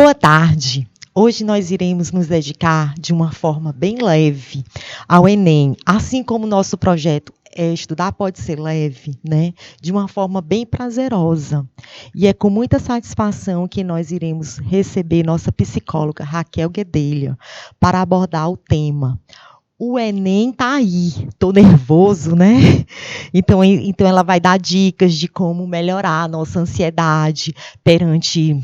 Boa tarde. Hoje nós iremos nos dedicar de uma forma bem leve ao Enem, assim como o nosso projeto Estudar Pode Ser Leve, né? De uma forma bem prazerosa. E é com muita satisfação que nós iremos receber nossa psicóloga Raquel Guedelha para abordar o tema. O Enem tá aí, tô nervoso, né? Então ela vai dar dicas de como melhorar a nossa ansiedade perante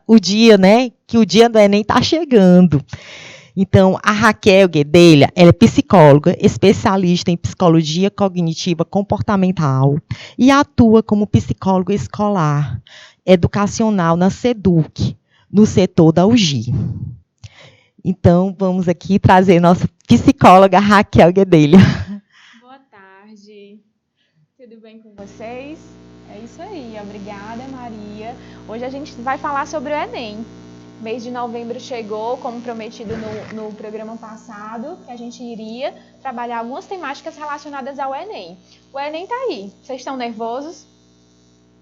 o dia, né? Que o dia do Enem está chegando. Então, a Raquel Guedelha, ela é psicóloga, especialista em psicologia cognitiva comportamental e atua como psicóloga escolar, educacional na SEDUC, no setor da UGI. Então, vamos aqui trazer nossa psicóloga Raquel Guedelha. Boa tarde, tudo bem com vocês? É isso aí, obrigada Maria. Hoje a gente vai falar sobre o Enem. O mês de novembro chegou, como prometido no programa passado, que a gente iria trabalhar algumas temáticas relacionadas ao Enem. O Enem tá aí, vocês estão nervosos?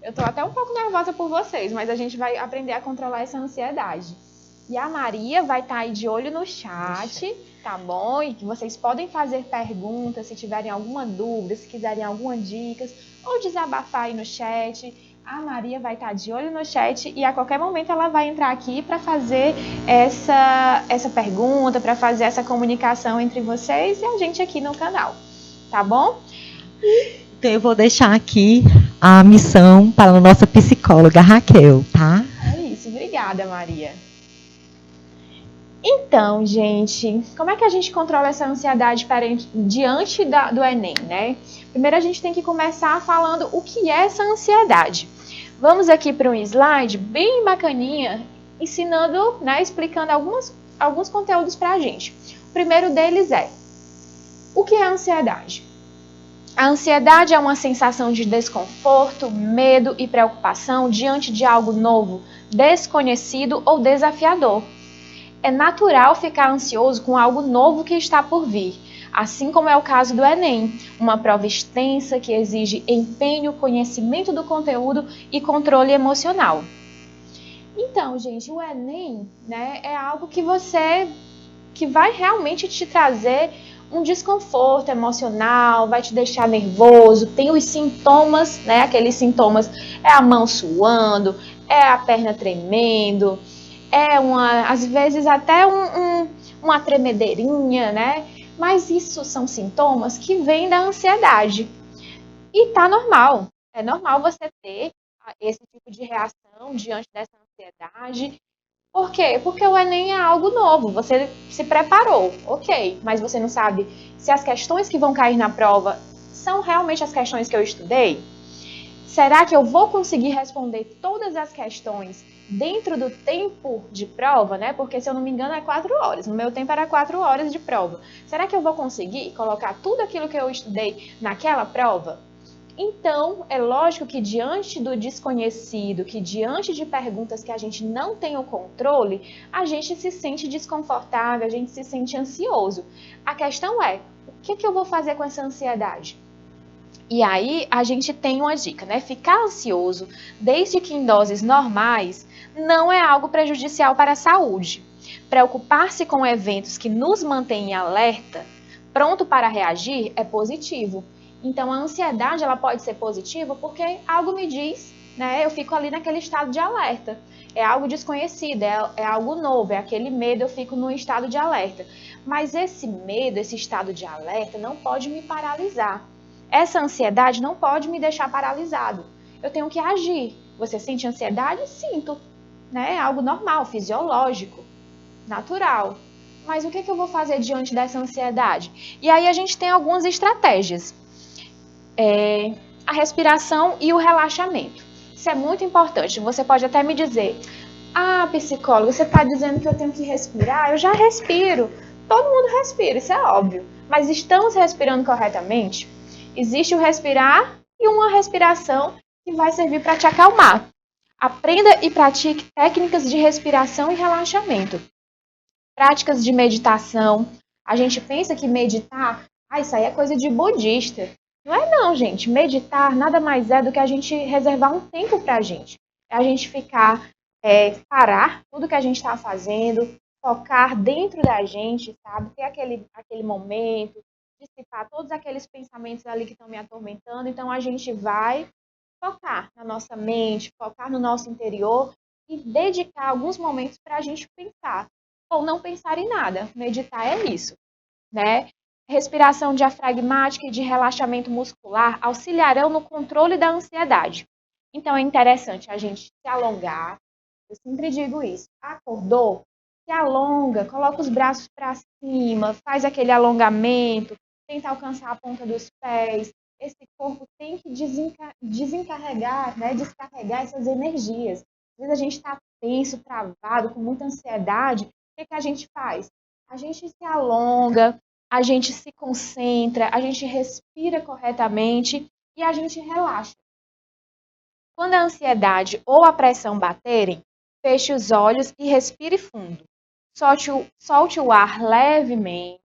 Eu tô até um pouco nervosa por vocês, mas a gente vai aprender a controlar essa ansiedade. E a Maria vai estar aí de olho no chat, tá bom? E que vocês podem fazer perguntas, se tiverem alguma dúvida, se quiserem alguma dicas, ou desabafar aí no chat. A Maria vai estar de olho no chat e a qualquer momento ela vai entrar aqui para fazer essa pergunta, para fazer essa comunicação entre vocês e a gente aqui no canal, tá bom? Então eu vou deixar aqui a missão para a nossa psicóloga Raquel, tá? É isso, obrigada Maria. Então, gente, como é que a gente controla essa ansiedade diante do Enem, né? Primeiro a gente tem que começar falando o que é essa ansiedade. Vamos aqui para um slide bem bacaninha, ensinando, né, explicando alguns conteúdos para a gente. O primeiro deles é, o que é a ansiedade? A ansiedade é uma sensação de desconforto, medo e preocupação diante de algo novo, desconhecido ou desafiador. É natural ficar ansioso com algo novo que está por vir, assim como é o caso do Enem, uma prova extensa que exige empenho, conhecimento do conteúdo e controle emocional. Então, gente, o Enem, né, é algo que vai realmente te trazer um desconforto emocional, vai te deixar nervoso, tem os sintomas, né, aqueles sintomas, é a mão suando, é a perna tremendo, às vezes até uma tremedeirinha, né? Mas isso são sintomas que vêm da ansiedade. E tá normal. É normal você ter esse tipo de reação diante dessa ansiedade. Por quê? Porque o Enem é algo novo. Você se preparou, ok. Mas você não sabe se as questões que vão cair na prova são realmente as questões que eu estudei? Será que eu vou conseguir responder todas as questões dentro do tempo de prova, né? Porque, se eu não me engano, é 4 horas. No meu tempo era 4 horas de prova. Será que eu vou conseguir colocar tudo aquilo que eu estudei naquela prova? Então, é lógico que diante do desconhecido, que diante de perguntas que a gente não tem o controle, a gente se sente desconfortável, a gente se sente ansioso. A questão é, o que eu vou fazer com essa ansiedade? E aí a gente tem uma dica, né? Ficar ansioso, desde que em doses normais, não é algo prejudicial para a saúde. Preocupar-se com eventos que nos mantêm em alerta, pronto para reagir, é positivo. Então a ansiedade ela pode ser positiva porque algo me diz, né? Eu fico ali naquele estado de alerta. É algo desconhecido, é algo novo, é aquele medo, eu fico no estado de alerta. Mas esse medo, esse estado de alerta não pode me paralisar. Essa ansiedade não pode me deixar paralisado. Eu tenho que agir. Você sente ansiedade? Sinto. Né? É algo normal, fisiológico, natural. Mas o que eu vou fazer diante dessa ansiedade? E aí a gente tem algumas estratégias. A respiração e o relaxamento. Isso é muito importante. Você pode até me dizer, psicólogo, você está dizendo que eu tenho que respirar? Eu já respiro. Todo mundo respira, isso é óbvio. Mas estamos respirando corretamente? Existe o respirar e uma respiração que vai servir para te acalmar. Aprenda e pratique técnicas de respiração e relaxamento. Práticas de meditação. A gente pensa que meditar, isso aí é coisa de budista. Não é não, gente. Meditar nada mais é do que a gente reservar um tempo para a gente. É a gente ficar parar tudo que a gente está fazendo, focar dentro da gente, sabe? Ter aquele momento, dissipar todos aqueles pensamentos ali que estão me atormentando. Então, a gente vai focar na nossa mente, focar no nosso interior e dedicar alguns momentos para a gente pensar. Ou não pensar em nada. Meditar é isso, né? Respiração diafragmática e de relaxamento muscular auxiliarão no controle da ansiedade. Então, é interessante a gente se alongar. Eu sempre digo isso. Acordou? Se alonga, coloca os braços para cima, faz aquele alongamento, tenta alcançar a ponta dos pés. Esse corpo tem que desencarregar, né? Descarregar essas energias. Às vezes a gente está tenso, travado, com muita ansiedade. O que a gente faz? A gente se alonga, a gente se concentra, a gente respira corretamente e a gente relaxa. Quando a ansiedade ou a pressão baterem, feche os olhos e respire fundo. Solte o ar levemente,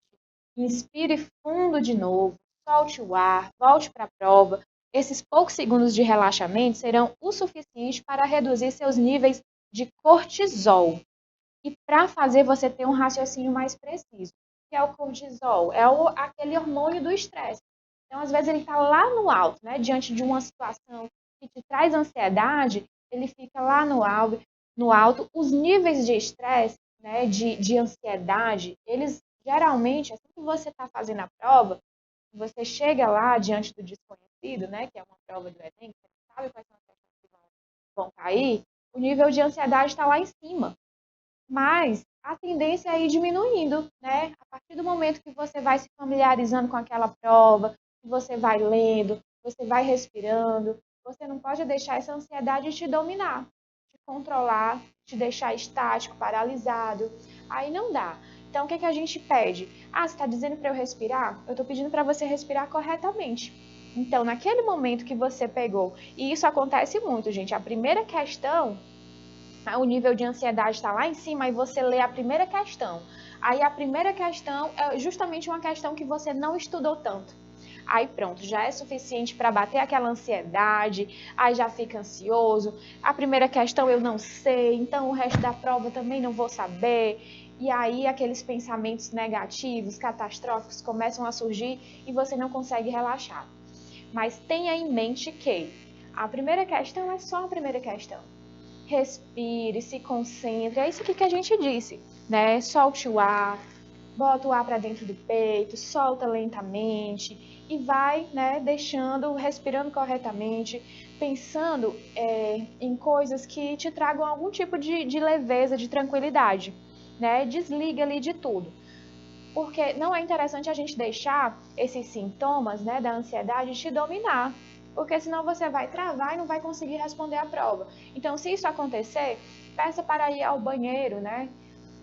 inspire fundo de novo, solte o ar, volte para a prova. Esses poucos segundos de relaxamento serão o suficiente para reduzir seus níveis de cortisol e para fazer você ter um raciocínio mais preciso. Que é o cortisol? É aquele hormônio do estresse. Então, às vezes, ele está lá no alto, né? Diante de uma situação que te traz ansiedade, ele fica lá no alto. Os níveis de estresse, né, de ansiedade, eles geralmente, assim que você está fazendo a prova, você chega lá diante do desconhecido, né, que é uma prova do Enem, você não sabe quais são as questões que vão cair, o nível de ansiedade está lá em cima. Mas a tendência é ir diminuindo, né? A partir do momento que você vai se familiarizando com aquela prova, que você vai lendo, você vai respirando, você não pode deixar essa ansiedade te dominar, te controlar, te deixar estático, paralisado. Aí não dá. Então, o que a gente pede? Ah, você está dizendo para eu respirar? Eu estou pedindo para você respirar corretamente. Então, naquele momento que você pegou, e isso acontece muito, gente, a primeira questão, o nível de ansiedade está lá em cima e você lê a primeira questão. Aí a primeira questão é justamente uma questão que você não estudou tanto. Aí pronto, já é suficiente para bater aquela ansiedade, aí já fica ansioso. A primeira questão eu não sei, então o resto da prova também não vou saber. E aí aqueles pensamentos negativos, catastróficos começam a surgir e você não consegue relaxar. Mas tenha em mente que a primeira questão é só a primeira questão. Respire, se concentre. É isso que a gente disse, né? Solte o ar, bota o ar para dentro do peito, solta lentamente e vai, né, deixando, respirando corretamente, pensando em coisas que te tragam algum tipo de leveza, de tranquilidade, né? Desliga ali de tudo. Porque não é interessante a gente deixar esses sintomas, né, da ansiedade te dominar. Porque senão você vai travar e não vai conseguir responder a prova. Então, se isso acontecer, peça para ir ao banheiro, né?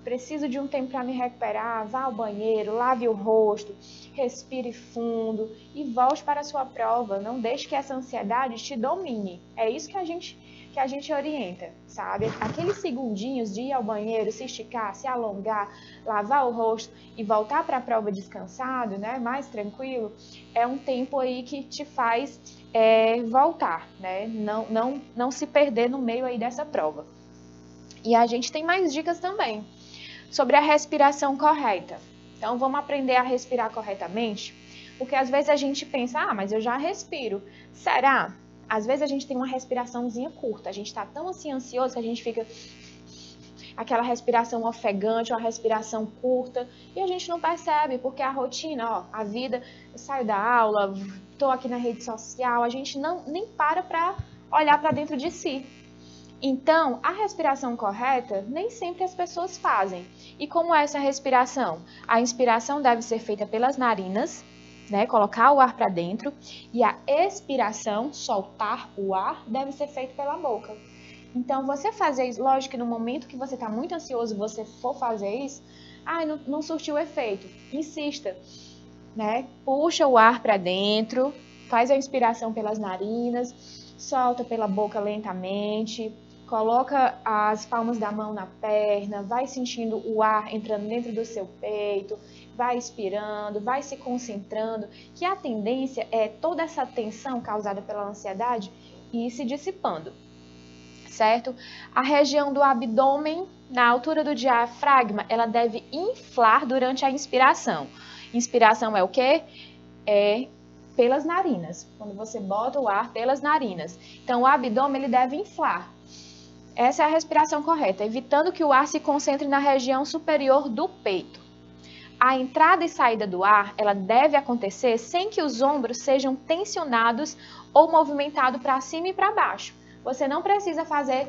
Preciso de um tempo para me recuperar, vá ao banheiro, lave o rosto, respire fundo e volte para a sua prova. Não deixe que essa ansiedade te domine. É isso que a gente orienta, sabe? Aqueles segundinhos de ir ao banheiro, se esticar, se alongar, lavar o rosto e voltar para a prova descansado, né? Mais tranquilo, é um tempo aí que te faz voltar, né? Não se perder no meio aí dessa prova. E a gente tem mais dicas também sobre a respiração correta. Então, vamos aprender a respirar corretamente, porque às vezes a gente pensa, mas eu já respiro. Será? Às vezes a gente tem uma respiraçãozinha curta, a gente está tão assim ansioso que a gente fica aquela respiração ofegante, uma respiração curta, e a gente não percebe, porque a rotina, a vida, eu saio da aula, estou aqui na rede social, a gente nem para olhar para dentro de si. Então, a respiração correta nem sempre as pessoas fazem. E como é essa respiração? A inspiração deve ser feita pelas narinas, né? Colocar o ar para dentro, e a expiração, soltar o ar, deve ser feita pela boca. Então, você fazer isso, lógico que no momento que você está muito ansioso, você for fazer isso, não surtiu efeito. Insista, né? Puxa o ar para dentro, faz a inspiração pelas narinas, solta pela boca lentamente, coloca as palmas da mão na perna, vai sentindo o ar entrando dentro do seu peito, vai expirando, vai se concentrando, que a tendência é toda essa tensão causada pela ansiedade ir se dissipando. certo? A região do abdômen, na altura do diafragma, ela deve inflar durante a inspiração. Inspiração é o quê? É pelas narinas, quando você bota o ar pelas narinas. Então, o abdômen ele deve inflar. Essa é a respiração correta, evitando que o ar se concentre na região superior do peito. A entrada e saída do ar, ela deve acontecer sem que os ombros sejam tensionados ou movimentados para cima e para baixo. Você não precisa fazer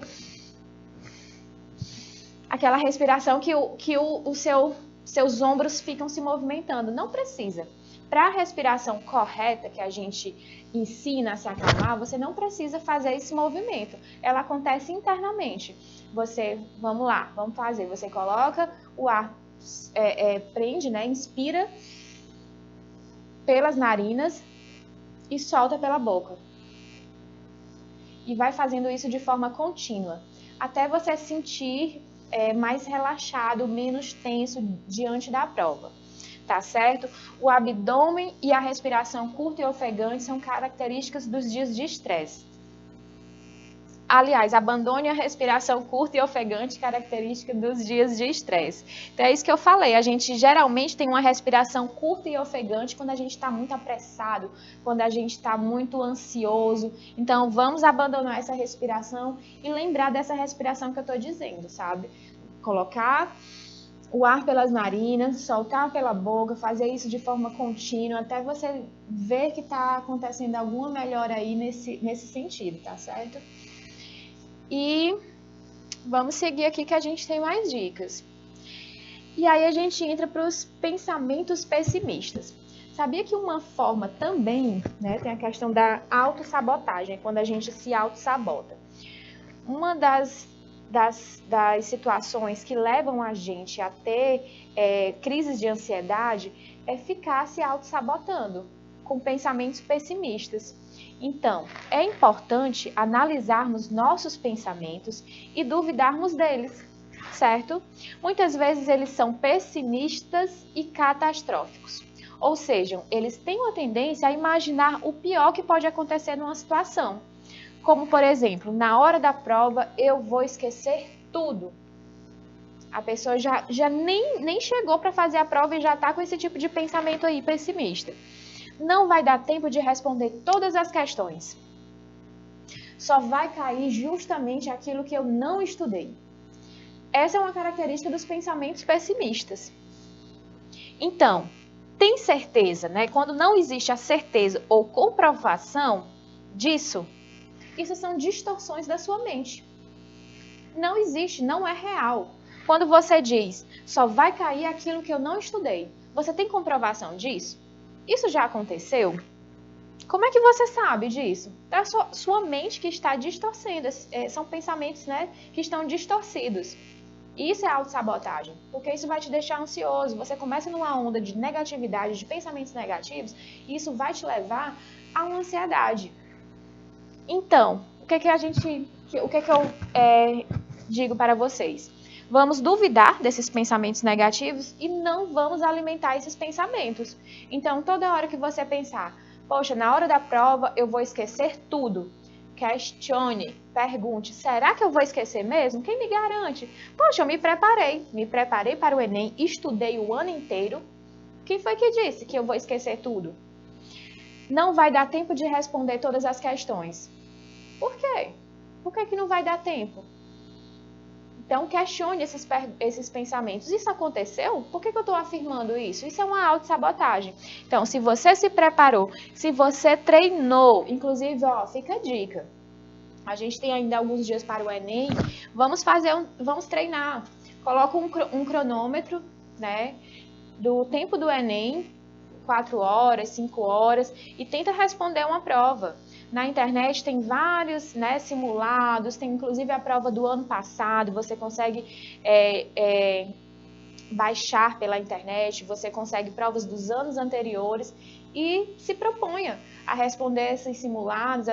aquela respiração que seus ombros ficam se movimentando. Não precisa. Para a respiração correta que a gente ensina a se acalmar, você não precisa fazer esse movimento. Ela acontece internamente. Vamos lá, vamos fazer. Você coloca o ar, prende, né? Inspira pelas narinas e solta pela boca. E vai fazendo isso de forma contínua, até você sentir mais relaxado, menos tenso diante da prova. Tá certo? O abdômen e a respiração curta e ofegante são características dos dias de estresse. Aliás, abandone a respiração curta e ofegante, característica dos dias de estresse. Então é isso que eu falei, a gente geralmente tem uma respiração curta e ofegante quando a gente está muito apressado, quando a gente está muito ansioso. Então vamos abandonar essa respiração e lembrar dessa respiração que eu estou dizendo, sabe? Colocar o ar pelas narinas, soltar pela boca, fazer isso de forma contínua, até você ver que está acontecendo alguma melhora aí nesse sentido, tá certo? E vamos seguir aqui que a gente tem mais dicas. E aí a gente entra para os pensamentos pessimistas. Sabia que uma forma também, né, tem a questão da autossabotagem, quando a gente se autossabota. Uma das situações que levam a gente a ter crises de ansiedade é ficar se autossabotando com pensamentos pessimistas. Então, é importante analisarmos nossos pensamentos e duvidarmos deles, certo? Muitas vezes eles são pessimistas e catastróficos, ou seja, eles têm uma tendência a imaginar o pior que pode acontecer numa situação. Como, por exemplo, na hora da prova, eu vou esquecer tudo. A pessoa já nem chegou para fazer a prova e já está com esse tipo de pensamento aí pessimista. Não vai dar tempo de responder todas as questões. Só vai cair justamente aquilo que eu não estudei. Essa é uma característica dos pensamentos pessimistas. Então, tem certeza, né? Quando não existe a certeza ou comprovação disso, isso são distorções da sua mente. Não existe, não é real. Quando você diz, só vai cair aquilo que eu não estudei, você tem comprovação disso? Isso já aconteceu? Como é que você sabe disso? É a sua mente que está distorcendo. São pensamentos, né, que estão distorcidos. Isso é autossabotagem, porque isso vai te deixar ansioso. Você começa numa onda de negatividade, de pensamentos negativos, e isso vai te levar a uma ansiedade. Então, o que eu digo para vocês? Vamos duvidar desses pensamentos negativos e não vamos alimentar esses pensamentos. Então, toda hora que você pensar, poxa, na hora da prova eu vou esquecer tudo. Questione, pergunte, será que eu vou esquecer mesmo? Quem me garante? Poxa, eu me preparei para o Enem, estudei o ano inteiro. Quem foi que disse que eu vou esquecer tudo? Não vai dar tempo de responder todas as questões. Por quê? Por que não vai dar tempo? Então, questione esses pensamentos. Isso aconteceu? Por que eu estou afirmando isso? Isso é uma autossabotagem. Então, se você se preparou, se você treinou, inclusive, fica a dica. A gente tem ainda alguns dias para o Enem. Vamos treinar. Coloca um cronômetro, né, do tempo do Enem, 4 horas, 5 horas, e tenta responder uma prova. Na internet tem vários, né, simulados, tem inclusive a prova do ano passado, você consegue baixar pela internet, você consegue provas dos anos anteriores e se proponha a responder esses simulados,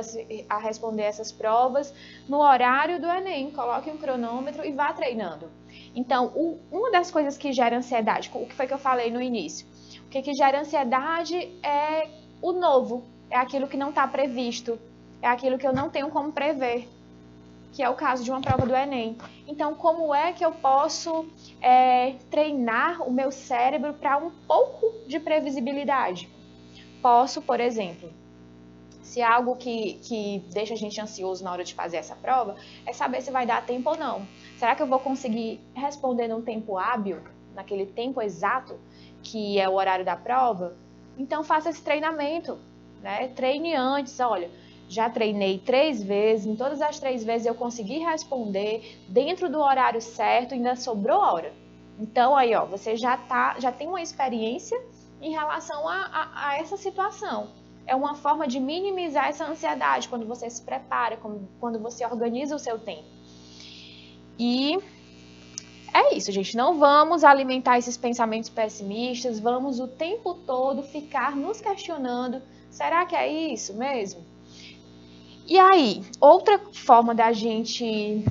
a responder essas provas no horário do Enem. Coloque um cronômetro e vá treinando. Então, uma das coisas que gera ansiedade, o que foi que eu falei no início? O que gera ansiedade é o novo. É aquilo que não está previsto, é aquilo que eu não tenho como prever. que é o caso de uma prova do Enem. Então, como é que eu posso treinar o meu cérebro para um pouco de previsibilidade? Posso, por exemplo, se algo que deixa a gente ansioso na hora de fazer essa prova, é saber se vai dar tempo ou não. Será que eu vou conseguir responder num tempo hábil, naquele tempo exato, que é o horário da prova? Então, faça esse treinamento, né? Treine antes, olha, já treinei 3 vezes, em todas as 3 vezes eu consegui responder dentro do horário certo, ainda sobrou hora. Então, aí, ó, você já tem uma experiência em relação a essa situação. É uma forma de minimizar essa ansiedade quando você se prepara, quando você organiza o seu tempo. E é isso, gente. Não vamos alimentar esses pensamentos pessimistas, vamos o tempo todo ficar nos questionando, será que é isso mesmo? E aí, outra forma da gente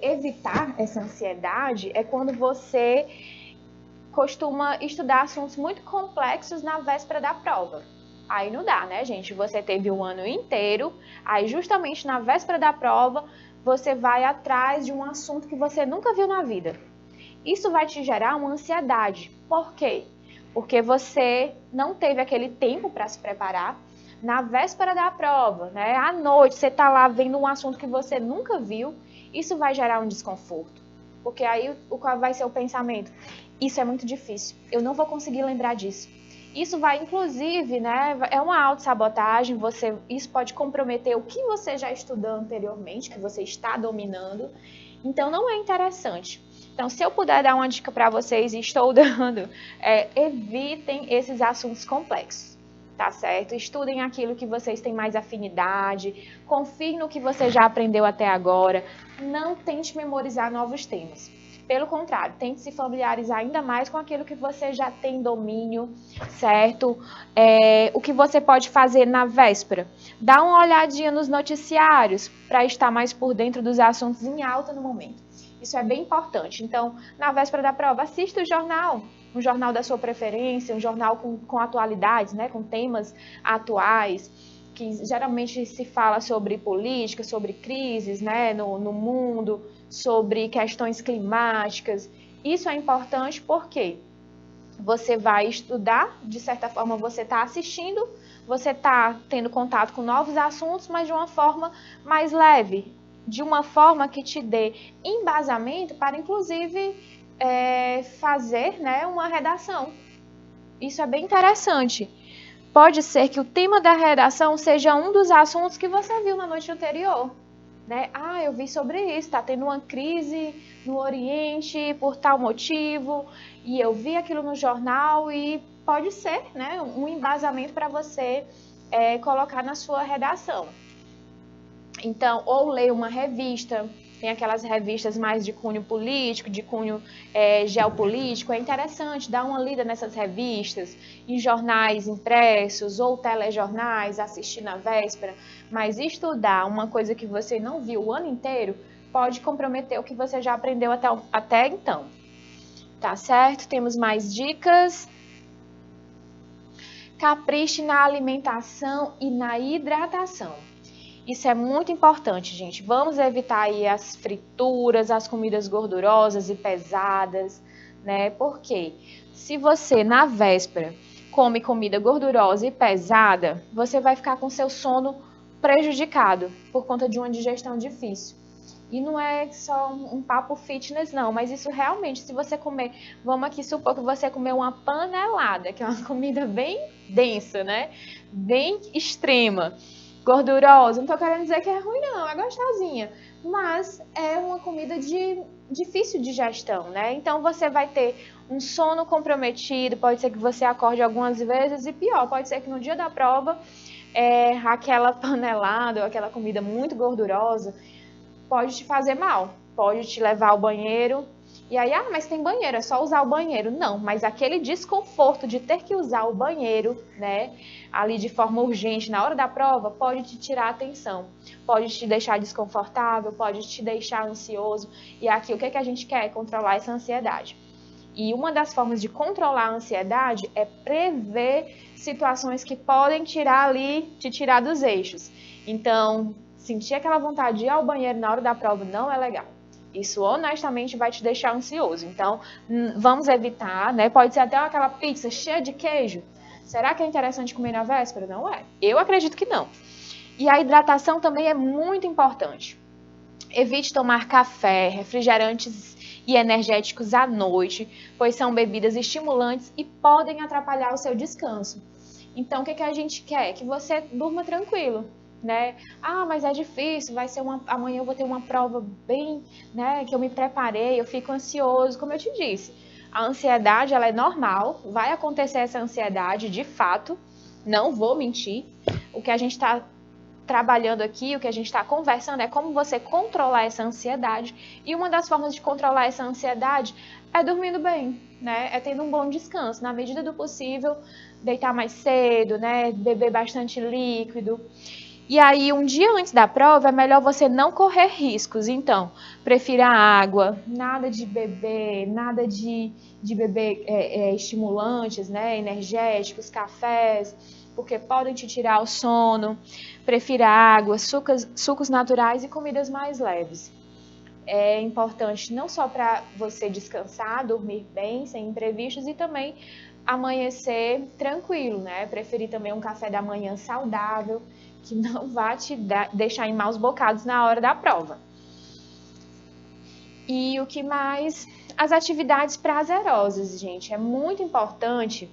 evitar essa ansiedade é quando você costuma estudar assuntos muito complexos na véspera da prova. Aí não dá, né, gente? Você teve um ano inteiro, aí justamente na véspera da prova, você vai atrás de um assunto que você nunca viu na vida. Isso vai te gerar uma ansiedade. Por quê? Porque você não teve aquele tempo para se preparar. Na véspera da prova, né? À noite, você está lá vendo um assunto que você nunca viu, isso vai gerar um desconforto. Porque aí, qual vai ser o pensamento? Isso é muito difícil, eu não vou conseguir lembrar disso. Isso vai, inclusive, né, é uma autossabotagem, isso pode comprometer o que você já estudou anteriormente, que você está dominando, então não é interessante. Então, se eu puder dar uma dica para vocês, e estou dando, evitem esses assuntos complexos, tá certo? Estudem aquilo que vocês têm mais afinidade, confiem no que você já aprendeu até agora, não tente memorizar novos temas. Pelo contrário, tente se familiarizar ainda mais com aquilo que você já tem domínio, certo? O que você pode fazer na véspera? Dá uma olhadinha nos noticiários para estar mais por dentro dos assuntos em alta no momento. Isso é bem importante. Então, na véspera da prova, assista o jornal, um jornal da sua preferência, um jornal com atualidades, né? Com temas atuais, que geralmente se fala sobre política, sobre crises, né? no mundo, sobre questões climáticas. Isso é importante porque você vai estudar, de certa forma você está assistindo, você está tendo contato com novos assuntos, mas de uma forma mais leve, de uma forma que te dê embasamento para, inclusive, fazer, né, uma redação. Isso é bem interessante. Pode ser que o tema da redação seja um dos assuntos que você viu na noite anterior. Né? Ah, eu vi sobre isso, está tendo uma crise no Oriente por tal motivo, e eu vi aquilo no jornal e pode ser, né, um embasamento para você colocar na sua redação. Então, ou leia uma revista, tem aquelas revistas mais de cunho político, de cunho geopolítico, é interessante dar uma lida nessas revistas, em jornais impressos ou telejornais, assistir na véspera, mas estudar uma coisa que você não viu o ano inteiro pode comprometer o que você já aprendeu até então. Tá certo? Temos mais dicas. Capriche na alimentação e na hidratação. Isso é muito importante, gente. Vamos evitar aí as frituras, as comidas gordurosas e pesadas, né? Porque se você, na véspera, come comida gordurosa e pesada, você vai ficar com seu sono prejudicado por conta de uma digestão difícil. E não é só um papo fitness, não, mas isso realmente, se você comer, vamos aqui supor que você comer uma panelada, que é uma comida bem densa, né? Bem extrema, gordurosa. Não tô querendo dizer que é ruim, não, é gostosinha. Mas é uma comida de difícil digestão, né? Então você vai ter um sono comprometido, pode ser que você acorde algumas vezes e pior, pode ser que no dia da prova, aquela panelada ou aquela comida muito gordurosa pode te fazer mal, pode te levar ao banheiro. E aí, mas tem banheiro, é só usar o banheiro. Não, mas aquele desconforto de ter que usar o banheiro, né, ali de forma urgente na hora da prova, pode te tirar a atenção, pode te deixar desconfortável, pode te deixar ansioso. E aqui, o que a gente quer? Controlar essa ansiedade. E uma das formas de controlar a ansiedade é prever situações que podem te tirar dos eixos. Então, sentir aquela vontade de ir ao banheiro na hora da prova não é legal. Isso honestamente vai te deixar ansioso. Então, vamos evitar, né? Pode ser até aquela pizza cheia de queijo. Será que é interessante comer na véspera? Não é. Eu acredito que não. E a hidratação também é muito importante. Evite tomar café, refrigerantes e energéticos à noite, pois são bebidas estimulantes e podem atrapalhar o seu descanso. Então, o que a gente quer? Que você durma tranquilo, né? Ah, mas é difícil, amanhã eu vou ter uma prova bem, né, que eu me preparei, eu fico ansioso, como eu te disse. A ansiedade, ela é normal, vai acontecer essa ansiedade de fato, não vou mentir. O que a gente está trabalhando aqui, o que a gente está conversando é como você controlar essa ansiedade. E uma das formas de controlar essa ansiedade é dormindo bem, né? É tendo um bom descanso, na medida do possível, deitar mais cedo, né? Beber bastante líquido. E aí, um dia antes da prova, é melhor você não correr riscos. Então, prefira água, nada de beber, nada de beber estimulantes, né? Energéticos, cafés, porque podem te tirar o sono. Prefira água, sucos naturais e comidas mais leves. É importante não só para você descansar, dormir bem, sem imprevistos, e também amanhecer tranquilo, né? Preferir também um café da manhã saudável, que não vai te deixar em maus bocados na hora da prova. E o que mais? As atividades prazerosas, gente. É muito importante,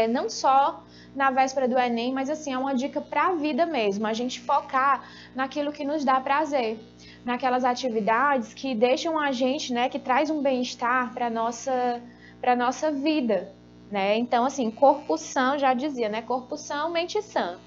não só na véspera do Enem, mas assim, é uma dica para a vida mesmo, a gente focar naquilo que nos dá prazer, naquelas atividades que deixam a gente, né, que traz um bem-estar para nossa vida, né? Então, assim, corpo sã, já dizia, né? Corpo sã, mente sã.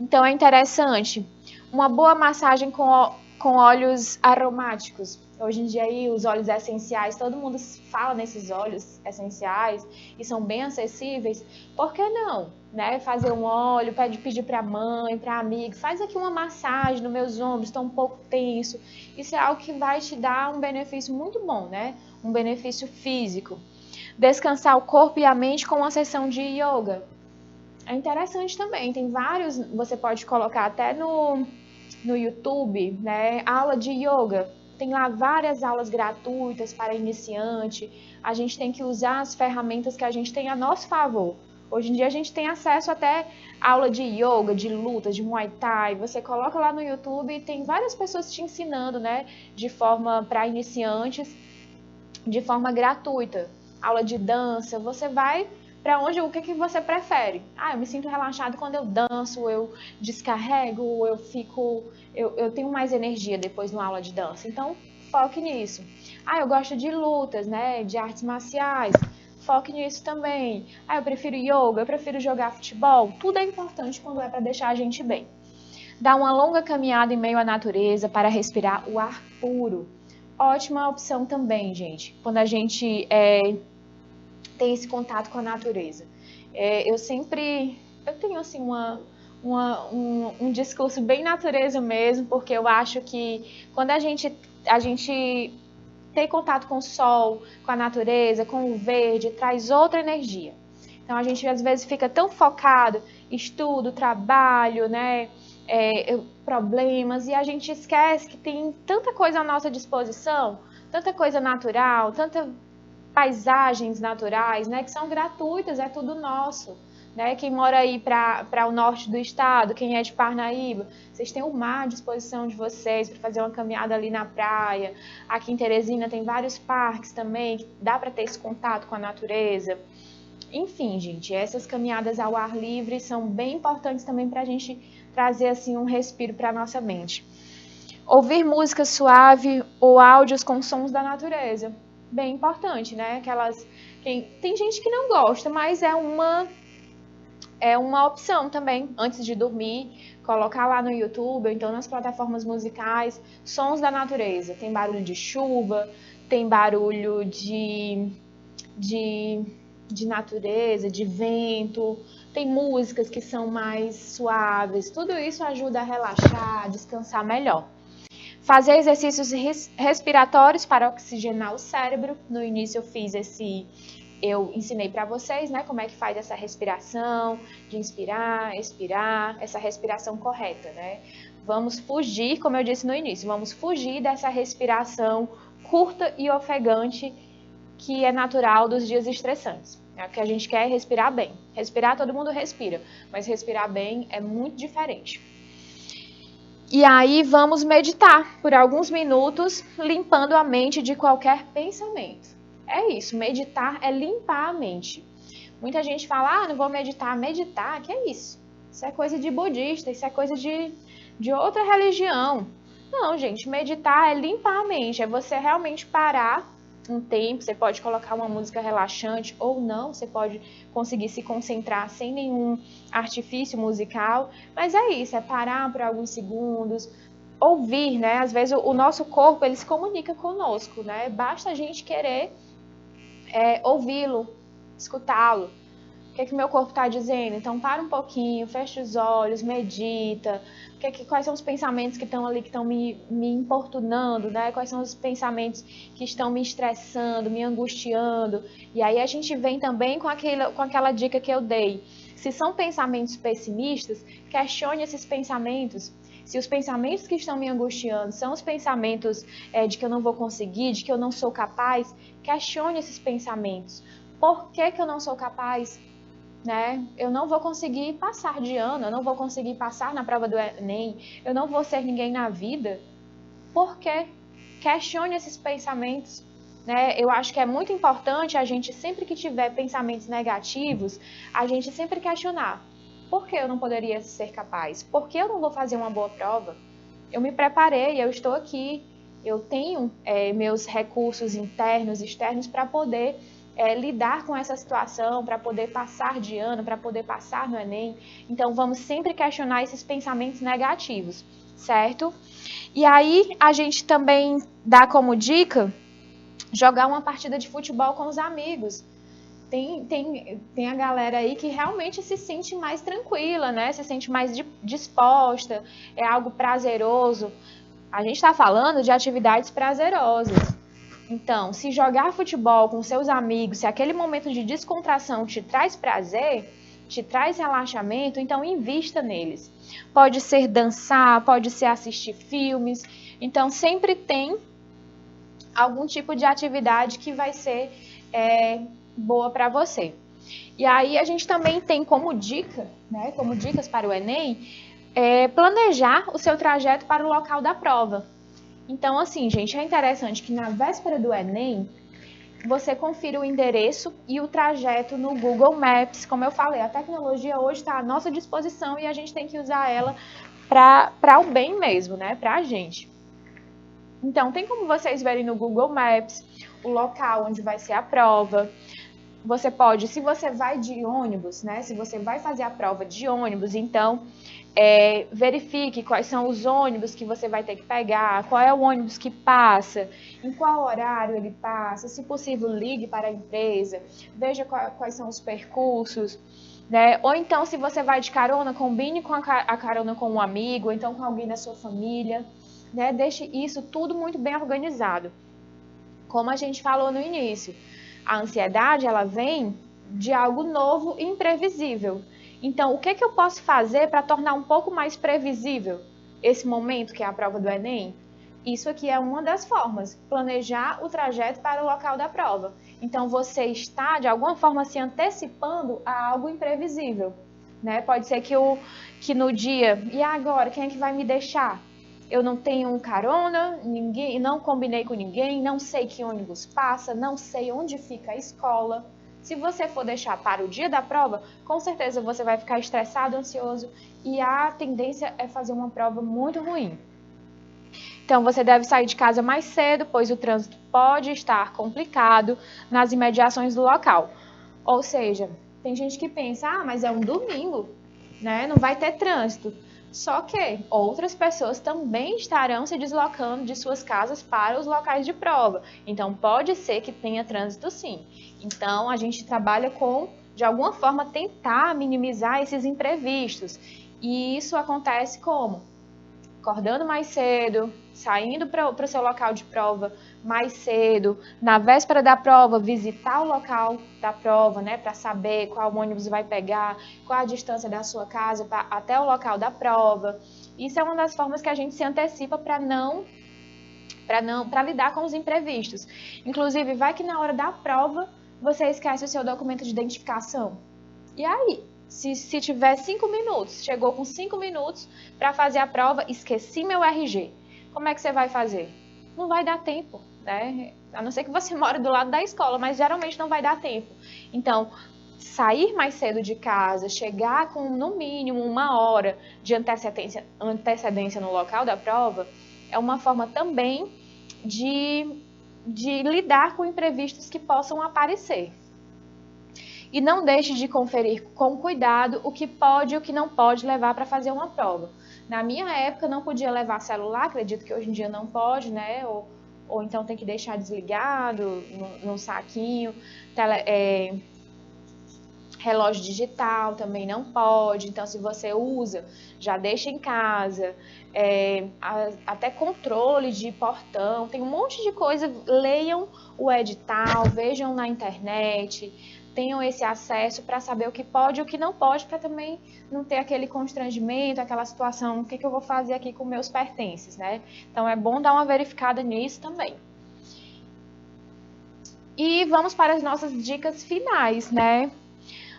Então, é interessante. Uma boa massagem com óleos aromáticos. Hoje em dia, aí, os óleos essenciais, todo mundo fala nesses óleos essenciais e são bem acessíveis. Por que não? Né? Fazer um óleo, pedir para a mãe, para amigo, faz aqui uma massagem nos meus ombros, estou um pouco tenso. Isso é algo que vai te dar um benefício muito bom, né? Um benefício físico. Descansar o corpo e a mente com uma sessão de yoga. É interessante também, tem vários, você pode colocar até no YouTube, né? Aula de yoga. Tem lá várias aulas gratuitas para iniciante. A gente tem que usar as ferramentas que a gente tem a nosso favor. Hoje em dia a gente tem acesso até a aula de yoga, de lutas, de muay thai. Você coloca lá no YouTube e tem várias pessoas te ensinando, né? De forma para iniciantes, de forma gratuita. Aula de dança, você vai para onde, o que você prefere? Ah, eu me sinto relaxado quando eu danço, eu descarrego, eu tenho mais energia depois de uma aula de dança. Então, foque nisso. Ah, eu gosto de lutas, né? De artes marciais. Foque nisso também. Ah, eu prefiro yoga, eu prefiro jogar futebol. Tudo é importante quando é para deixar a gente bem. Dar uma longa caminhada em meio à natureza para respirar o ar puro. Ótima opção também, gente. Quando a gente tem esse contato com a natureza. Eu tenho assim um discurso bem natureza mesmo, porque eu acho que quando a gente tem contato com o sol, com a natureza, com o verde, traz outra energia. Então a gente às vezes fica tão focado, estudo, trabalho, né, problemas, e a gente esquece que tem tanta coisa à nossa disposição, tanta coisa natural, tanta paisagens naturais, né, que são gratuitas, é tudo nosso, né? Quem mora aí para o norte do estado, quem é de Parnaíba, vocês têm o mar à disposição de vocês para fazer uma caminhada ali na praia. Aqui em Teresina tem vários parques também, que dá para ter esse contato com a natureza. Enfim, gente, essas caminhadas ao ar livre são bem importantes também para a gente trazer assim um respiro para a nossa mente. Ouvir música suave ou áudios com sons da natureza. Bem importante, né? Tem gente que não gosta, mas é uma opção também, antes de dormir, colocar lá no YouTube, ou então nas plataformas musicais, sons da natureza. Tem barulho de chuva, tem barulho de natureza, de vento, tem músicas que são mais suaves. Tudo isso ajuda a relaxar, a descansar melhor. Fazer exercícios respiratórios para oxigenar o cérebro. No início eu ensinei para vocês, né, como é que faz essa respiração, de inspirar, expirar, essa respiração correta, né? Vamos fugir, como eu disse no início, vamos fugir dessa respiração curta e ofegante que é natural dos dias estressantes. O que a gente quer é respirar bem. Respirar, todo mundo respira, mas respirar bem é muito diferente. E aí vamos meditar por alguns minutos, limpando a mente de qualquer pensamento. É isso, meditar é limpar a mente. Muita gente fala, não vou meditar. Meditar, que é isso? Isso é coisa de budista, isso é coisa de outra religião. Não, gente, meditar é limpar a mente, é você realmente parar um tempo, você pode colocar uma música relaxante ou não, você pode conseguir se concentrar sem nenhum artifício musical, mas é isso, é parar por alguns segundos, ouvir, né? Às vezes o nosso corpo, ele se comunica conosco, né? Basta a gente querer ouvi-lo, escutá-lo. O que meu corpo está dizendo? Então, para um pouquinho, fecha os olhos, medita. Quais são os pensamentos que estão ali, que estão me importunando, né? Quais são os pensamentos que estão me estressando, me angustiando? E aí a gente vem também com aquela dica que eu dei. Se são pensamentos pessimistas, questione esses pensamentos. Se os pensamentos que estão me angustiando são os pensamentos de que eu não vou conseguir, de que eu não sou capaz, questione esses pensamentos. Por que eu não sou capaz? Né? Eu não vou conseguir passar de ano, eu não vou conseguir passar na prova do Enem, eu não vou ser ninguém na vida. Por quê? Questione esses pensamentos. Né? Eu acho que é muito importante a gente, sempre que tiver pensamentos negativos, a gente sempre questionar. Por que eu não poderia ser capaz? Por que eu não vou fazer uma boa prova? Eu me preparei, eu estou aqui, eu tenho meus recursos internos, externos para poder lidar com essa situação, para poder passar de ano, para poder passar no Enem. Então, vamos sempre questionar esses pensamentos negativos, certo? E aí, a gente também dá como dica jogar uma partida de futebol com os amigos. Tem a galera aí que realmente se sente mais tranquila, né? Se sente mais disposta, é algo prazeroso. A gente está falando de atividades prazerosas. Então, se jogar futebol com seus amigos, se aquele momento de descontração te traz prazer, te traz relaxamento, então invista neles. Pode ser dançar, pode ser assistir filmes. Então, sempre tem algum tipo de atividade que vai ser boa para você. E aí a gente também tem como dica, né, como dicas para o Enem, planejar o seu trajeto para o local da prova. Então, assim, gente, é interessante que na véspera do Enem, você confira o endereço e o trajeto no Google Maps. Como eu falei, a tecnologia hoje está à nossa disposição e a gente tem que usar ela para o bem mesmo, né? Para a gente. Então, tem como vocês verem no Google Maps o local onde vai ser a prova. Você pode, se você vai de ônibus, né? Se você vai fazer a prova de ônibus, então verifique quais são os ônibus que você vai ter que pegar, qual é o ônibus que passa, em qual horário ele passa, se possível ligue para a empresa, veja quais são os percursos, né? Ou então, se você vai de carona, combine com a carona com um amigo, ou então com alguém da sua família, né? Deixe isso tudo muito bem organizado. Como a gente falou no início, a ansiedade, ela vem de algo novo e imprevisível. Então, o que eu posso fazer para tornar um pouco mais previsível esse momento que é a prova do Enem? Isso aqui é uma das formas, planejar o trajeto para o local da prova. Então, você está, de alguma forma, se antecipando a algo imprevisível. Né? Pode ser que no dia, e agora, quem é que vai me deixar? Eu não tenho carona, não combinei com ninguém, não sei que ônibus passa, não sei onde fica a escola. Se você for deixar para o dia da prova, com certeza você vai ficar estressado, ansioso e a tendência é fazer uma prova muito ruim. Então, você deve sair de casa mais cedo, pois o trânsito pode estar complicado nas imediações do local. Ou seja, tem gente que pensa, mas é um domingo, né? Não vai ter trânsito. Só que outras pessoas também estarão se deslocando de suas casas para os locais de prova. Então, pode ser que tenha trânsito sim. Então, a gente trabalha com, de alguma forma, tentar minimizar esses imprevistos. E isso acontece como? Acordando mais cedo, saindo para o seu local de prova mais cedo, na véspera da prova, visitar o local da prova, né, para saber qual ônibus vai pegar, qual a distância da sua casa até o local da prova. Isso é uma das formas que a gente se antecipa para lidar com os imprevistos. Inclusive, vai que na hora da prova você esquece o seu documento de identificação. E aí? Se tiver 5 minutos, chegou com 5 minutos para fazer a prova, esqueci meu RG. Como é que você vai fazer? Não vai dar tempo, né? A não ser que você mora do lado da escola, mas geralmente não vai dar tempo. Então, sair mais cedo de casa, chegar com no mínimo 1 hora de antecedência no local da prova, é uma forma também de lidar com imprevistos que possam aparecer. E não deixe de conferir com cuidado o que pode e o que não pode levar para fazer uma prova. Na minha época não podia levar celular, acredito que hoje em dia não pode, né? Ou então tem que deixar desligado num saquinho. Relógio digital também não pode, então se você usa, já deixa em casa. Até controle de portão, tem um monte de coisa. Leiam o edital, vejam na internet, tenham esse acesso para saber o que pode e o que não pode, para também não ter aquele constrangimento, aquela situação, o que eu vou fazer aqui com meus pertences, né? Então é bom dar uma verificada nisso também. E vamos para as nossas dicas finais, né?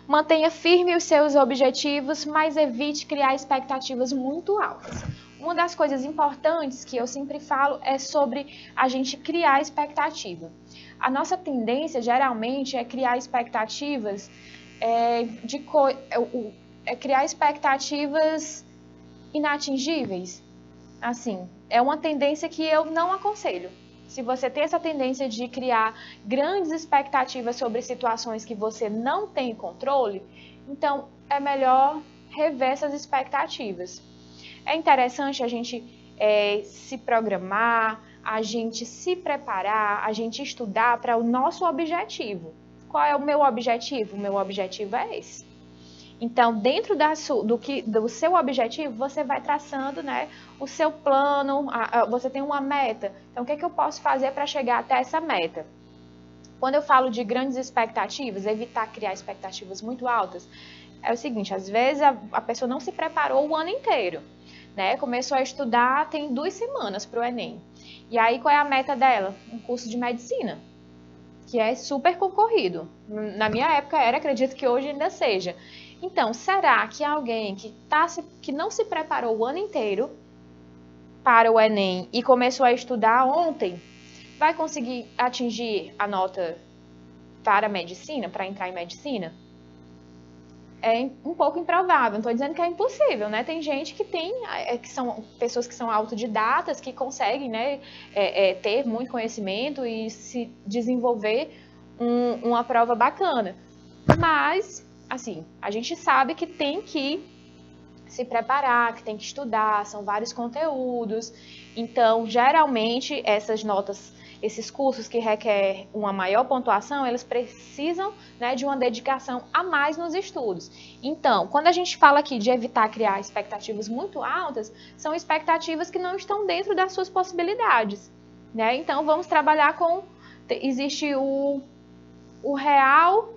Mantenha firme os seus objetivos, mas evite criar expectativas muito altas. Uma das coisas importantes que eu sempre falo é sobre a gente criar expectativa. A nossa tendência, geralmente, é criar expectativas criar expectativas inatingíveis. Assim, é uma tendência que eu não aconselho. Se você tem essa tendência de criar grandes expectativas sobre situações que você não tem controle, então é melhor rever essas expectativas. É interessante a gente se programar, a gente se preparar, a gente estudar para o nosso objetivo. Qual é o meu objetivo? O meu objetivo é esse. Então, dentro do seu objetivo, você vai traçando, né, o seu plano, você tem uma meta. Então, o que eu posso fazer para chegar até essa meta? Quando eu falo de grandes expectativas, evitar criar expectativas muito altas, é o seguinte, às vezes a pessoa não se preparou o ano inteiro, né? Começou a estudar, tem 2 semanas para o Enem. E aí, qual é a meta dela? Um curso de medicina, que é super concorrido. Na minha época era, acredito que hoje ainda seja. Então, será que alguém que não se preparou o ano inteiro para o Enem e começou a estudar ontem, vai conseguir atingir a nota para medicina, para entrar em medicina? É um pouco improvável, não estou dizendo que é impossível, né? Tem gente que são pessoas que são autodidatas, que conseguem, né, ter muito conhecimento e se desenvolver uma prova bacana. Mas, assim, a gente sabe que tem que se preparar, que tem que estudar, são vários conteúdos. Então, geralmente, essas notas, esses cursos que requerem uma maior pontuação, eles precisam, né, de uma dedicação a mais nos estudos. Então, quando a gente fala aqui de evitar criar expectativas muito altas, são expectativas que não estão dentro das suas possibilidades, né? Então, vamos trabalhar com... Existe o real,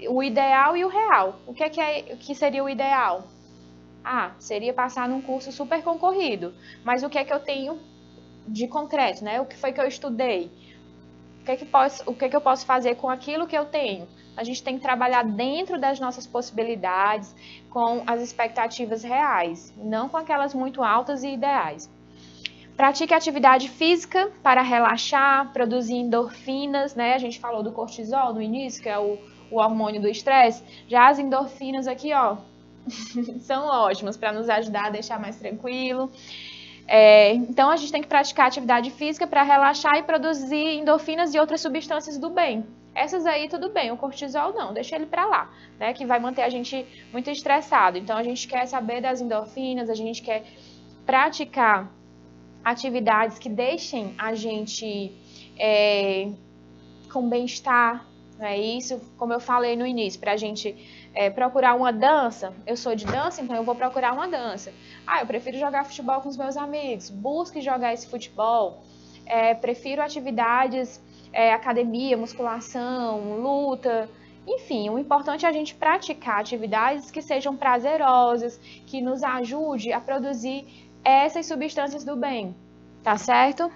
o ideal e o real. O que seria o ideal? Seria passar num curso super concorrido. Mas o que é que eu tenho de concreto, né? O que foi que eu estudei? O que eu posso fazer com aquilo que eu tenho? A gente tem que trabalhar dentro das nossas possibilidades, com as expectativas reais, não com aquelas muito altas e ideais. Pratique atividade física para relaxar, produzir endorfinas, né? A gente falou do cortisol no início, que é o hormônio do estresse. Já as endorfinas aqui, ó, são ótimas para nos ajudar a deixar mais tranquilo. Então, a gente tem que praticar atividade física para relaxar e produzir endorfinas e outras substâncias do bem. Essas aí, tudo bem, o cortisol não, deixa ele para lá, né? Que vai manter a gente muito estressado. Então, a gente quer saber das endorfinas, a gente quer praticar atividades que deixem a gente com bem-estar, né? Isso, como eu falei no início, para a gente procurar uma dança. Eu sou de dança, então eu vou procurar uma dança. Eu prefiro jogar futebol com os meus amigos. Busque jogar esse futebol. prefiro atividades, academia, musculação, luta. Enfim, o importante é a gente praticar atividades que sejam prazerosas, que nos ajude a produzir essas substâncias do bem, tá certo?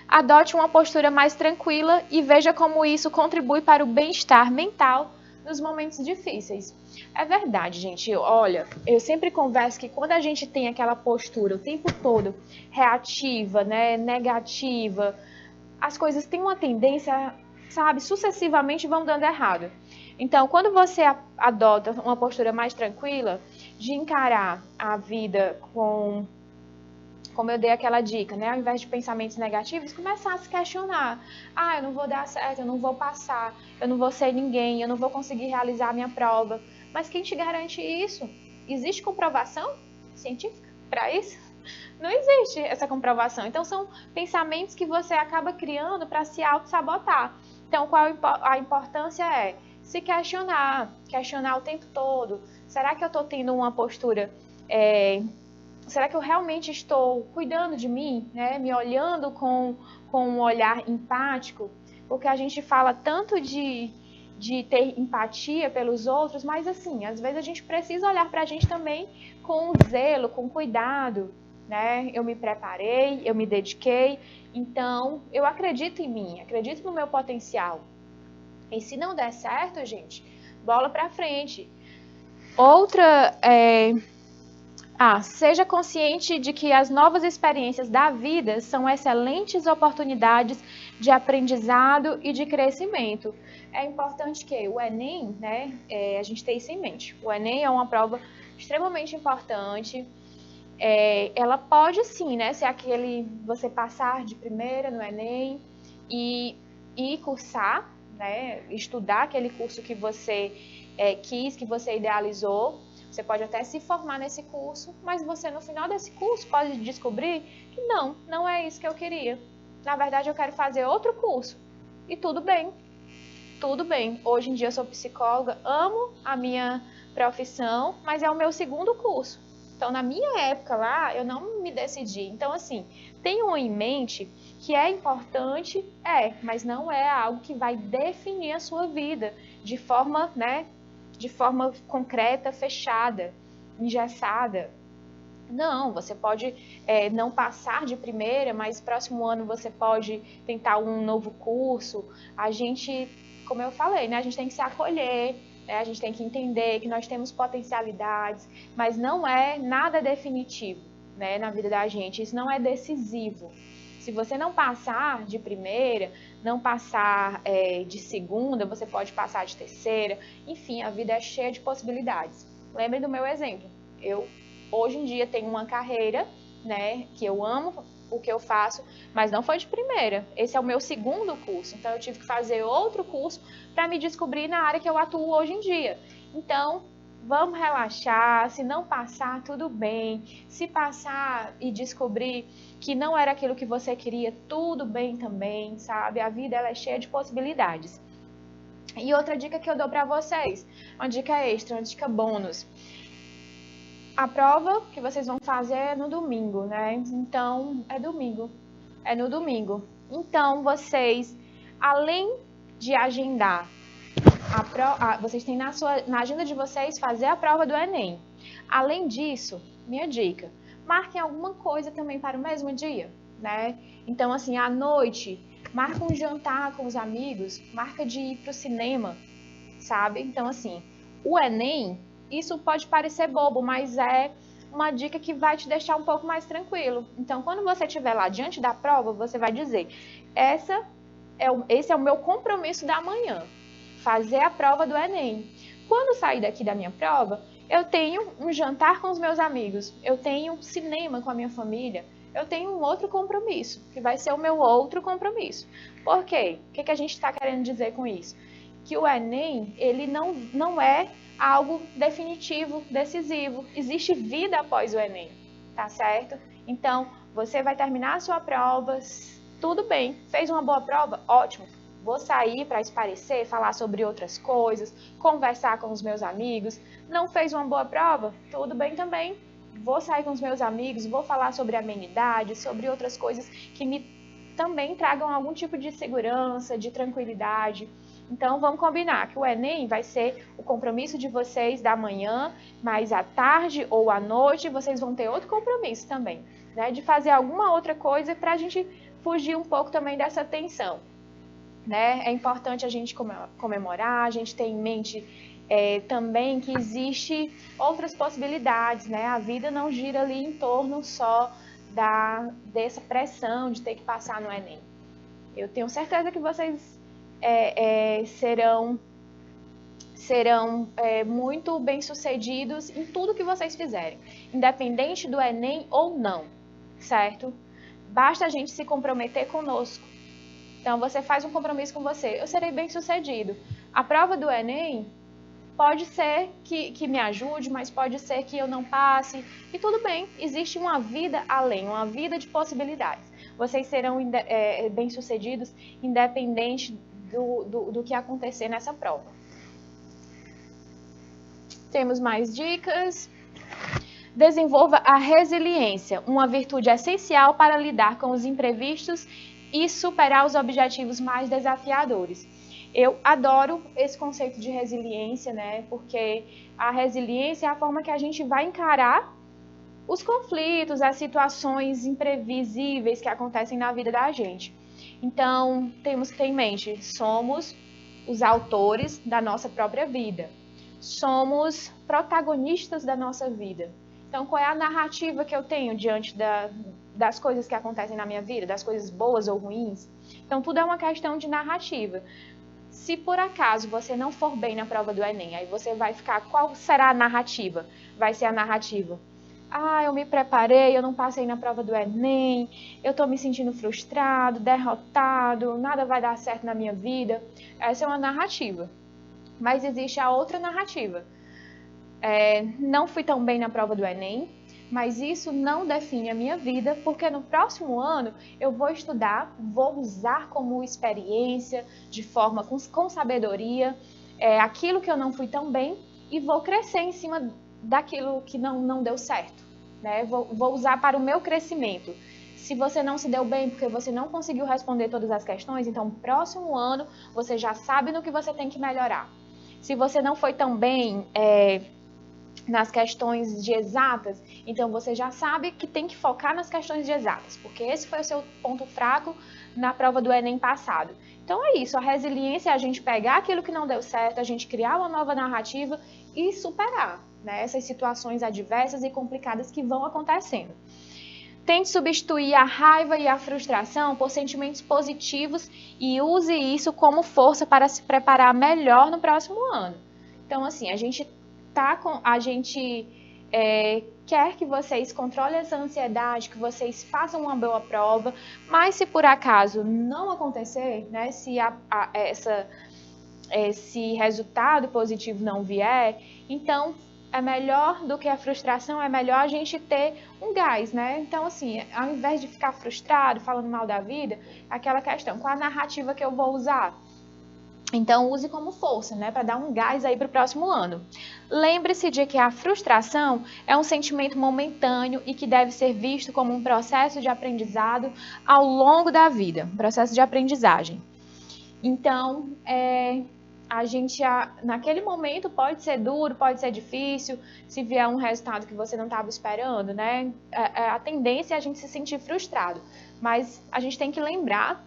Adote uma postura mais tranquila e veja como isso contribui para o bem-estar mental nos momentos difíceis. É verdade, gente. Olha, eu sempre converso que quando a gente tem aquela postura o tempo todo reativa, né, negativa, as coisas têm uma tendência, sabe, sucessivamente vão dando errado. Então, quando você adota uma postura mais tranquila, de encarar a vida como eu dei aquela dica, né? Ao invés de pensamentos negativos, começar a se questionar. Eu não vou dar certo, eu não vou passar, eu não vou ser ninguém, eu não vou conseguir realizar a minha prova. Mas quem te garante isso? Existe comprovação científica para isso? Não existe essa comprovação. Então, são pensamentos que você acaba criando para se auto-sabotar. Então, qual a importância é? Se questionar o tempo todo. Será que eu estou tendo uma postura... Será que eu realmente estou cuidando de mim, né? Me olhando com um olhar empático? Porque a gente fala tanto de ter empatia pelos outros, mas assim, às vezes a gente precisa olhar para a gente também com zelo, com cuidado, né? Eu me preparei, eu me dediquei, então eu acredito em mim, acredito no meu potencial. E se não der certo, gente, bola para frente. Outra seja consciente de que as novas experiências da vida são excelentes oportunidades de aprendizado e de crescimento. É importante que o Enem, né, a gente tenha isso em mente. O Enem é uma prova extremamente importante. Ela pode sim, né, ser você passar de primeira no Enem e cursar, né, estudar aquele curso que você quis, que você idealizou. Você pode até se formar nesse curso, mas você no final desse curso pode descobrir que não é isso que eu queria. Na verdade, eu quero fazer outro curso. E tudo bem. Tudo bem. Hoje em dia eu sou psicóloga, amo a minha profissão, mas é o meu segundo curso. Então, na minha época lá, eu não me decidi. Então, assim, tenham em mente que é importante, mas não é algo que vai definir a sua vida de forma, né, de forma concreta, fechada, engessada. Não, você pode não passar de primeira, mas próximo ano você pode tentar um novo curso. A gente, como eu falei, né, a gente tem que se acolher, né, a gente tem que entender que nós temos potencialidades, mas não é nada definitivo, né, na vida da gente, isso não é decisivo. Se você não passar de primeira, não passar de segunda, você pode passar de terceira. Enfim, a vida é cheia de possibilidades. Lembrem do meu exemplo. Eu, hoje em dia, tenho uma carreira, né, que eu amo o que eu faço, mas não foi de primeira. Esse é o meu segundo curso. Então, eu tive que fazer outro curso para me descobrir na área que eu atuo hoje em dia. Então, vamos relaxar. Se não passar, tudo bem. Se passar e descobrir que não era aquilo que você queria, tudo bem também, sabe? A vida ela é cheia de possibilidades. E outra dica que eu dou para vocês, uma dica extra, uma dica bônus. A prova que vocês vão fazer é no domingo, né? Então, é no domingo. Então, vocês, além de agendar, vocês têm na agenda de vocês fazer a prova do Enem. Além disso, minha dica, marquem alguma coisa também para o mesmo dia, né? Então, assim, à noite, marca um jantar com os amigos, marca de ir para o cinema, sabe? Então, assim, o Enem, isso pode parecer bobo, mas é uma dica que vai te deixar um pouco mais tranquilo. Então, quando você estiver lá diante da prova, você vai dizer, esse é o meu compromisso da manhã, fazer a prova do Enem. Quando sair daqui da minha prova, eu tenho um jantar com os meus amigos, eu tenho um cinema com a minha família, eu tenho um outro compromisso, que vai ser o meu outro compromisso. Por quê? O que a gente está querendo dizer com isso? Que o Enem, ele não é algo definitivo, decisivo. Existe vida após o Enem, tá certo? Então, você vai terminar a sua prova, tudo bem, fez uma boa prova? Ótimo. Vou sair para espairecer, falar sobre outras coisas, conversar com os meus amigos. Não fez uma boa prova? Tudo bem também. Vou sair com os meus amigos, vou falar sobre amenidades, sobre outras coisas que me também tragam algum tipo de segurança, de tranquilidade. Então, vamos combinar que o Enem vai ser o compromisso de vocês da manhã, mas à tarde ou à noite vocês vão ter outro compromisso também, né? De fazer alguma outra coisa para a gente fugir um pouco também dessa tensão, né? É importante a gente comemorar, a gente ter em mente também que existe outras possibilidades, né? A vida não gira ali em torno só dessa pressão de ter que passar no Enem. Eu tenho certeza que vocês serão muito bem-sucedidos em tudo que vocês fizerem, independente do Enem ou não, certo? Basta a gente se comprometer conosco. Então, você faz um compromisso com você, eu serei bem-sucedido. A prova do Enem pode ser que me ajude, mas pode ser que eu não passe, e tudo bem, existe uma vida além, uma vida de possibilidades. Vocês serão bem-sucedidos independente do que acontecer nessa prova. Temos mais dicas. Desenvolva a resiliência, uma virtude essencial para lidar com os imprevistos e superar os objetivos mais desafiadores. Eu adoro esse conceito de resiliência, né? Porque a resiliência é a forma que a gente vai encarar os conflitos, as situações imprevisíveis que acontecem na vida da gente. Então, temos que ter em mente, somos os autores da nossa própria vida. Somos protagonistas da nossa vida. Então, qual é a narrativa que eu tenho diante das coisas que acontecem na minha vida, das coisas boas ou ruins? Então, tudo é uma questão de narrativa. Se por acaso você não for bem na prova do Enem, aí você vai ficar, qual será a narrativa? Vai ser a narrativa: eu me preparei, eu não passei na prova do Enem, eu estou me sentindo frustrado, derrotado, nada vai dar certo na minha vida. Essa é uma narrativa. Mas existe a outra narrativa. Não fui tão bem na prova do Enem, mas isso não define a minha vida, porque no próximo ano eu vou estudar, vou usar como experiência, de forma com sabedoria, aquilo que eu não fui tão bem, e vou crescer em cima daquilo que não deu certo, né? Vou usar para o meu crescimento. Se você não se deu bem porque você não conseguiu responder todas as questões, então no próximo ano você já sabe no que você tem que melhorar. Se você não foi tão bem nas questões de exatas, então você já sabe que tem que focar nas questões de exatas, porque esse foi o seu ponto fraco na prova do Enem passado. Então é isso, a resiliência é a gente pegar aquilo que não deu certo, a gente criar uma nova narrativa e superar, né, essas situações adversas e complicadas que vão acontecendo. Tente substituir a raiva e a frustração por sentimentos positivos e use isso como força para se preparar melhor no próximo ano. Então, assim, a gente quer que vocês controlem essa ansiedade, que vocês façam uma boa prova, mas se por acaso não acontecer, né, se esse resultado positivo não vier, então é melhor do que a frustração, é melhor a gente ter um gás, né? Então, assim, ao invés de ficar frustrado, falando mal da vida, aquela questão, qual a narrativa que eu vou usar? Então, use como força, né, para dar um gás aí para o próximo ano. Lembre-se de que a frustração é um sentimento momentâneo e que deve ser visto como um processo de aprendizado ao longo da vida, um processo de aprendizagem. Então, a gente, naquele momento, pode ser duro, pode ser difícil, se vier um resultado que você não estava esperando, né? A tendência é a gente se sentir frustrado, mas a gente tem que lembrar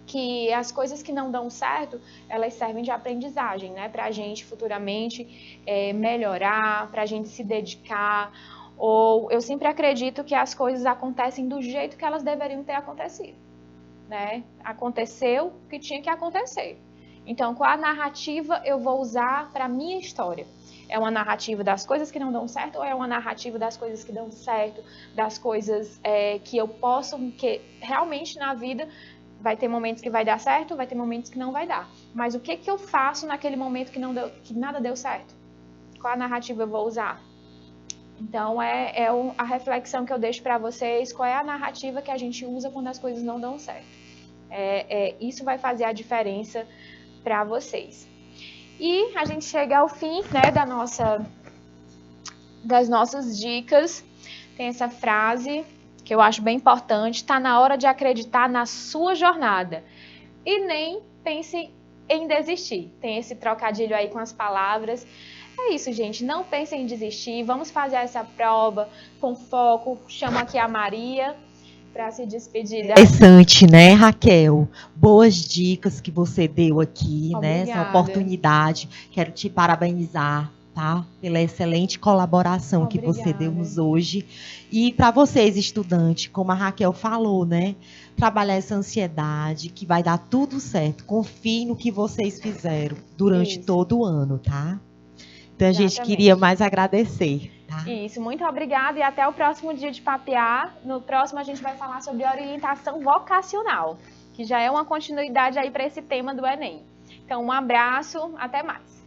que as coisas que não dão certo, elas servem de aprendizagem, né? Para a gente futuramente melhorar, para a gente se dedicar. Ou eu sempre acredito que as coisas acontecem do jeito que elas deveriam ter acontecido, né? Aconteceu o que tinha que acontecer. Então, qual a narrativa eu vou usar para a minha história? É uma narrativa das coisas que não dão certo ou é uma narrativa das coisas que dão certo, das coisas que eu posso, que realmente na vida vai ter momentos que vai dar certo, vai ter momentos que não vai dar. Mas o que eu faço naquele momento que nada deu certo? Qual a narrativa eu vou usar? Então, a reflexão que eu deixo para vocês, qual é a narrativa que a gente usa quando as coisas não dão certo. Isso vai fazer a diferença para vocês. E a gente chega ao fim, né, das nossas dicas. Tem essa frase que eu acho bem importante, está na hora de acreditar na sua jornada. E nem pense em desistir. Tem esse trocadilho aí com as palavras. É isso, gente. Não pensem em desistir. Vamos fazer essa prova com foco. Chamo aqui a Maria para se despedir. Interessante, né, Raquel? Boas dicas que você deu aqui, né? Essa oportunidade. Quero te parabenizar, tá? Pela excelente colaboração que você deu-nos hoje. E para vocês, estudantes, como a Raquel falou, né? Trabalhar essa ansiedade, que vai dar tudo certo. Confie no que vocês fizeram durante todo o ano, tá? Então, a gente queria mais agradecer. Tá? Isso, muito obrigada e até o próximo dia de papear. No próximo a gente vai falar sobre orientação vocacional, que já é uma continuidade aí para esse tema do Enem. Então, um abraço, até mais.